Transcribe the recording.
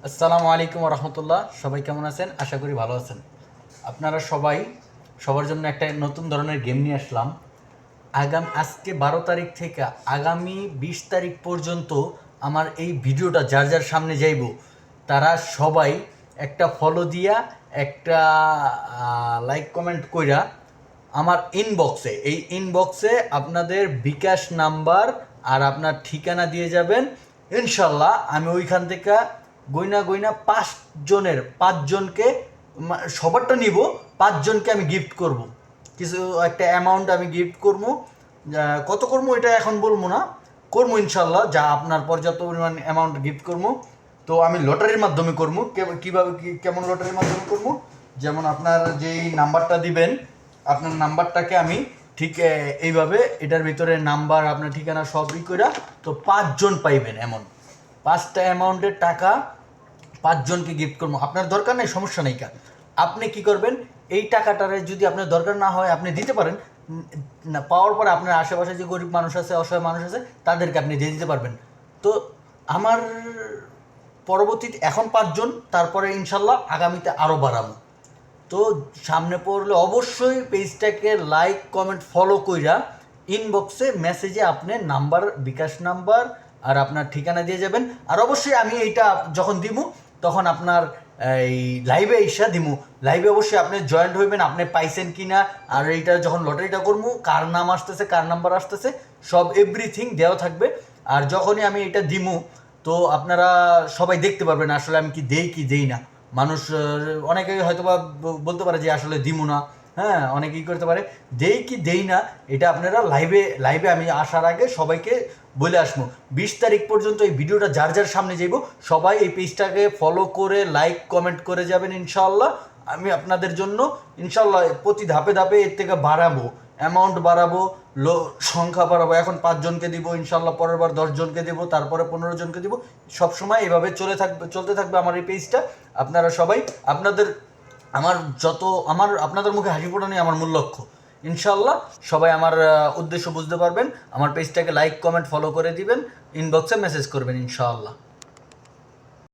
আসসালামু আলাইকুম রহমতুল্লাহ। সবাই কেমন আছেন? আশা করি ভালো আছেন। আপনারা সবাই সবার জন্য একটা নতুন ধরনের গেম নিয়ে আসলাম। আজকে 12 তারিখ থেকে আগামী 20 তারিখ পর্যন্ত আমার এই ভিডিওটা যার যার সামনে যাইব তারা সবাই একটা ফলো দিয়া একটা লাইক কমেন্ট কইরা আমার ইনবক্সে আপনাদের বিকাশ নাম্বার আর আপনার ঠিকানা দিয়ে যাবেন। ইনশাল্লাহ আমি ওইখান থেকে গইনা পাঁচজনকে সবারটা নিব, পাঁচজনকে আমি গিফট করব। কিছু একটা অ্যামাউন্ট আমি গিফট করবো। কত করবো এটা এখন বলবো না, করবো ইনশাল্লাহ, যা আপনার পর্যাপ্ত পরিমাণ অ্যামাউন্ট গিফট করবো। তো আমি লটারির মাধ্যমে করবো। কীভাবে কেমন লটারির মাধ্যমে করবো? যেমন আপনার যেই নাম্বারটা দিবেন, আপনার নাম্বারটাকে আমি ঠিক এইভাবে এটার ভিতরে নাম্বার আপনার ঠিকানা সবই কইরা তো 5 জন পাইবেন। এমন 5টা অ্যামাউন্টের টাকা 5 জনকে গিফট করবো। আপনার দরকার নেই, সমস্যা নেই। আপনি কি করবেন, এই টাকাটারে যদি আপনার দরকার না হয় আপনি দিতে পারেন। না পাওয়ার পরে আপনার আশেপাশে যে গরিব মানুষ আছে, অসহায় মানুষ আছে, তাদেরকে আপনি দিয়ে দিতে পারবেন। তো আমার পরবর্তীতে এখন 5 জন, তারপরে ইনশাল্লাহ আগামীতে আরও বাড়াবো। তো সামনে পড়লে অবশ্যই পেজটাকে লাইক কমেন্ট ফলো কইরা ইনবক্সে মেসেজে আপনি নাম্বার, বিকাশ নাম্বার আর আপনার ঠিকানা দিয়ে যাবেন। আর অবশ্যই আমি এইটা যখন দিব তখন আপনার এই লাইভে এসা দিমু। লাইভে অবশ্যই আপনি জয়েন্ট হইবেন, আপনি পাইছেন কি না, আর এইটা যখন লটারিটা করবো কার নাম আসতেছে, কার নাম্বার আসতেছে, সব এভরিথিং দেওয়া থাকবে। আর যখনই আমি এটা দিমু তো আপনারা সবাই দেখতে পারবেন আসলে আমি কি দেই না। মানুষ অনেকেই হয়তো বা বলতে পারে যে আসলে দিমু না, হ্যাঁ, অনেকেই করতে পারে। দেই না এটা আপনারা লাইভে আমি আসার আগে সবাইকে বলে আসবো। 20 তারিখ পর্যন্ত এই ভিডিওটা যার যার সামনে যাইব সবাই এই পেজটাকে ফলো করে লাইক কমেন্ট করে যাবেন। ইনশাল্লাহ আমি আপনাদের জন্য ইনশাল্লাহ প্রতি ধাপে ধাপে এর থেকে বাড়াবো, অ্যামাউন্ট বাড়াবো, সংখ্যা বাড়াবো। এখন 5 জনকে দিব, ইনশাল্লাহ পরের বার 10 জনকে দেবো, তারপরে 15 জনকে দিব। সবসময় এভাবে চলতে থাকবে আমার এই পেজটা। আপনারা সবাই আপনাদের মুখে হাসি ফোটানোই আমার মূল লক্ষ্য। ইনশাল্লাহ সবাই আমার উদ্দেশ্য বুঝতে পারবেন। আমার পেজটাকে লাইক কমেন্ট ফলো করে দিবেন, ইনবক্সে মেসেজ করবেন ইনশাআল্লাহ।